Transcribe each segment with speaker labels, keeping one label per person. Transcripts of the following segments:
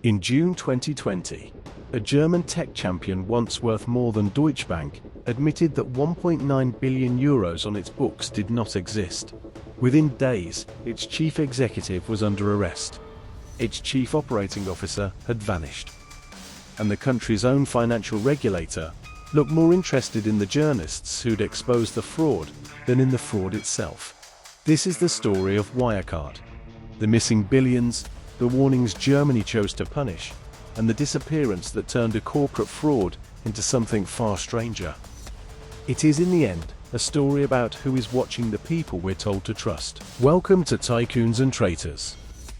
Speaker 1: In June 2020, a German tech champion once worth more than Deutsche Bank admitted that 1.9 billion euros on its books did not exist. Within days, its chief executive was under arrest. Its chief operating officer had vanished. And the country's own financial regulator looked more interested in the journalists who'd exposed the fraud than in the fraud itself. This is the story of Wirecard. The missing billions, the warnings Germany chose to punish, and the disappearance that turned a corporate fraud into something far stranger. It is in the end a story about who is watching the people we're told to trust. Welcome to Tycoons and Traitors.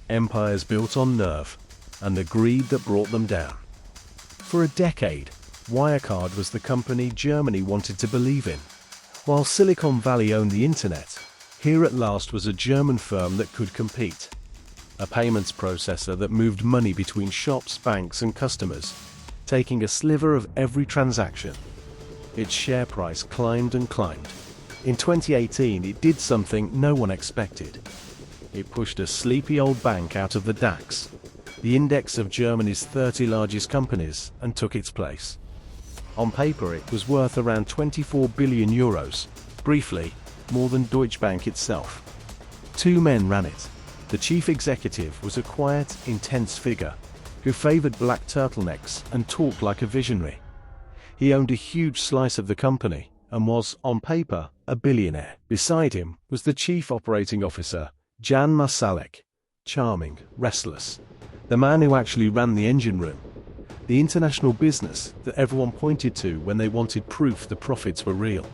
Speaker 1: Empires built on nerve, and the greed that brought them down. For a decade, Wirecard was the company Germany wanted to believe in. While Silicon Valley owned the internet, here at last was a German firm that could compete. A payments processor that moved money between shops, banks and customers, taking a sliver of every transaction. Its share price climbed and climbed. In 2018, it did something no one expected. It pushed a sleepy old bank out of the DAX, the index of Germany's 30 largest companies, and took its place. On paper, it was worth around 24 billion euros, briefly, more than Deutsche Bank itself. Two men ran it. The chief executive was a quiet, intense figure, who favored black turtlenecks and talked like a visionary. He owned a huge slice of the company, and was, on paper, a billionaire. Beside him was the chief operating officer, Jan Marsalek, charming, restless, the man who actually ran the engine room, the international business that everyone pointed to when they wanted proof the profits were real.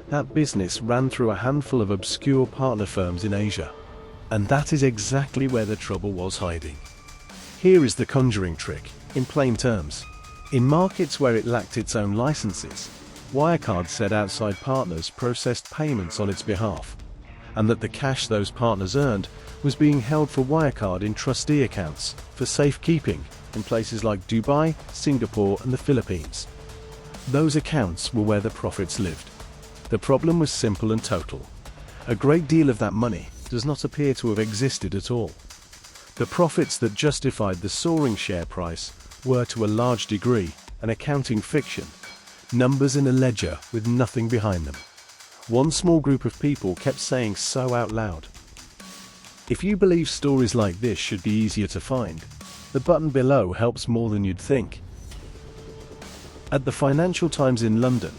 Speaker 1: That business ran through a handful of obscure partner firms in Asia. And that is exactly where the trouble was hiding. Here is the Conjuring Trick, in plain terms. In markets where it lacked its own licenses, Wirecard said outside partners processed payments on its behalf, and that the cash those partners earned was being held for Wirecard in trustee accounts for safekeeping in places like Dubai, Singapore and the Philippines. Those accounts were where the profits lived. The problem was simple and total. A great deal of that money does not appear to have existed at all. The profits that justified the soaring share price were to a large degree an accounting fiction, numbers in a ledger with nothing behind them. One small group of people kept saying so out loud. If you believe stories like this should be easier to find, the button below helps more than you'd think. At the Financial Times in London,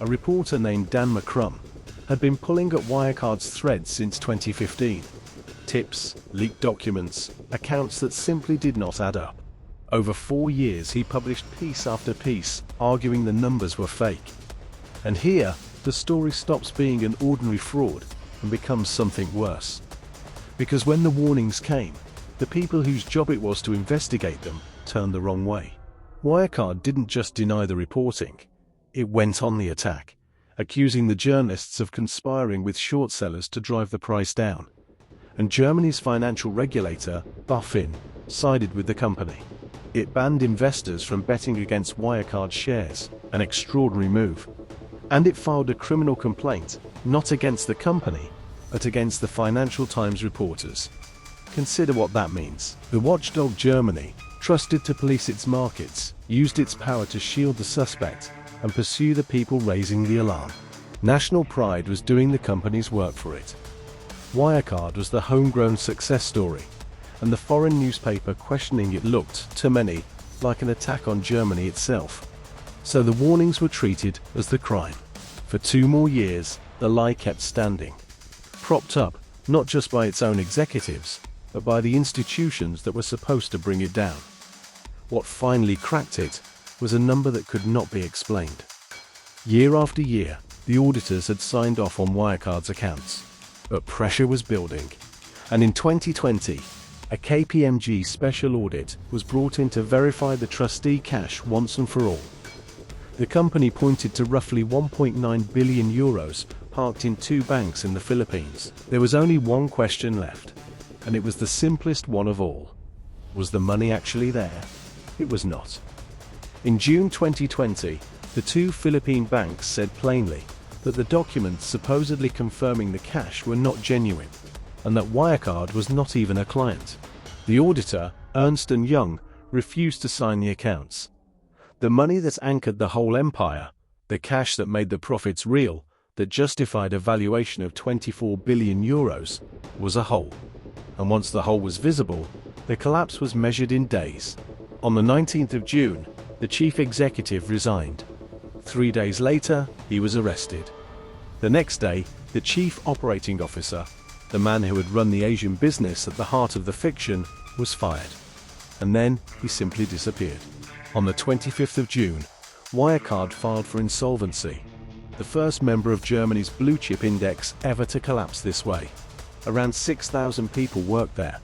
Speaker 1: a reporter named Dan McCrum had been pulling at Wirecard's threads since 2015. Tips, leaked documents, accounts that simply did not add up. Over 4 years he published piece after piece, arguing the numbers were fake. And here, the story stops being an ordinary fraud and becomes something worse. Because when the warnings came, the people whose job it was to investigate them turned the wrong way. Wirecard didn't just deny the reporting, it went on the attack, accusing the journalists of conspiring with short sellers to drive the price down. And Germany's financial regulator, BaFin, sided with the company. It banned investors from betting against Wirecard shares, an extraordinary move. And it filed a criminal complaint, not against the company, but against the Financial Times reporters. Consider what that means. The watchdog Germany, trusted to police its markets, used its power to shield the suspect and pursue the people raising the alarm. National pride was doing the company's work for it. Wirecard was the homegrown success story, and the foreign newspaper questioning it looked, to many, like an attack on Germany itself. So the warnings were treated as the crime. For 2 more years, the lie kept standing, propped up not just by its own executives, but by the institutions that were supposed to bring it down. What finally cracked it was a number that could not be explained. Year after year, the auditors had signed off on Wirecard's accounts, but pressure was building. And in 2020, a KPMG special audit was brought in to verify the trustee cash once and for all. The company pointed to roughly 1.9 billion euros parked in 2 banks in the Philippines. There was only one question left, and it was the simplest one of all. Was the money actually there? It was not. In June 2020, the 2 Philippine banks said plainly that the documents supposedly confirming the cash were not genuine, and that Wirecard was not even a client. The auditor, Ernst & Young, refused to sign the accounts. The money that anchored the whole empire, the cash that made the profits real, that justified a valuation of 24 billion euros, was a hole. And once the hole was visible, the collapse was measured in days. On the 19th of June, the chief executive resigned. 3 days later, he was arrested. The next day, the chief operating officer, the man who had run the Asian business at the heart of the fiction, was fired. And then he simply disappeared. On the 25th of June, Wirecard filed for insolvency, the first member of Germany's blue chip index ever to collapse this way. Around 6,000 people worked there.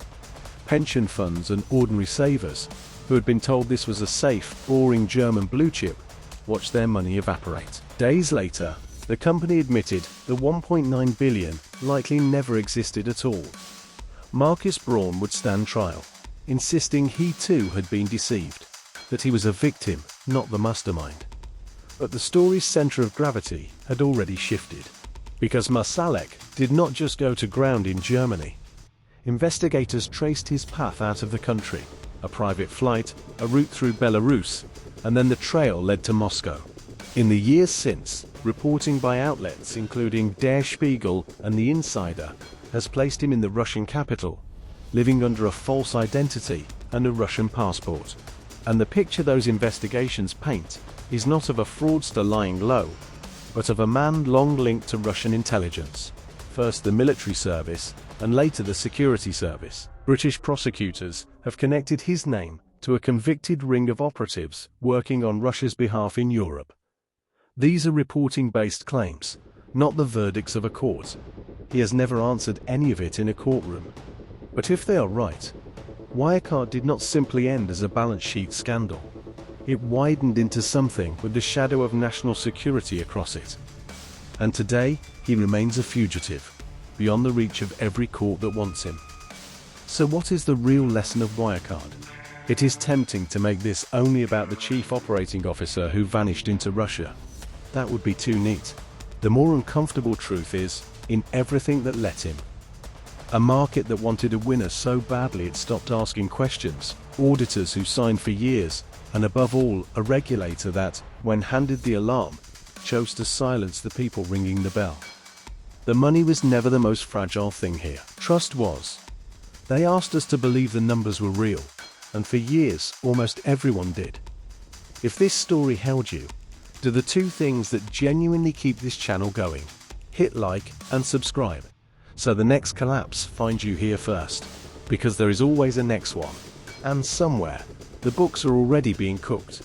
Speaker 1: Pension funds and ordinary savers, who had been told this was a safe, boring German blue chip, watched their money evaporate. Days later, the company admitted the 1.9 billion likely never existed at all. Marcus Braun would stand trial, insisting he too had been deceived, that he was a victim, not the mastermind. But the story's center of gravity had already shifted, because Marsalek did not just go to ground in Germany. Investigators traced his path out of the country, a private flight, a route through Belarus, and then the trail led to Moscow. In the years since, reporting by outlets including Der Spiegel and The Insider has placed him in the Russian capital, living under a false identity and a Russian passport. And the picture those investigations paint is not of a fraudster lying low, but of a man long linked to Russian intelligence. First the military service, and later the security service. British prosecutors have connected his name to a convicted ring of operatives working on Russia's behalf in Europe. These are reporting-based claims, not the verdicts of a court. He has never answered any of it in a courtroom. But if they are right, Wirecard did not simply end as a balance sheet scandal. It widened into something with the shadow of national security across it. And today, he remains a fugitive, beyond the reach of every court that wants him. So what is the real lesson of Wirecard? It is tempting to make this only about the chief operating officer who vanished into Russia. That would be too neat. The more uncomfortable truth is, in everything that let him. A market that wanted a winner so badly it stopped asking questions, auditors who signed for years, and above all, a regulator that, when handed the alarm, chose to silence the people ringing the bell. The money was never the most fragile thing here. Trust was. They asked us to believe the numbers were real, and for years, almost everyone did. If this story held you, do the two things that genuinely keep this channel going: hit like and subscribe, so the next collapse finds you here first, because there is always a next one, and somewhere, the books are already being cooked.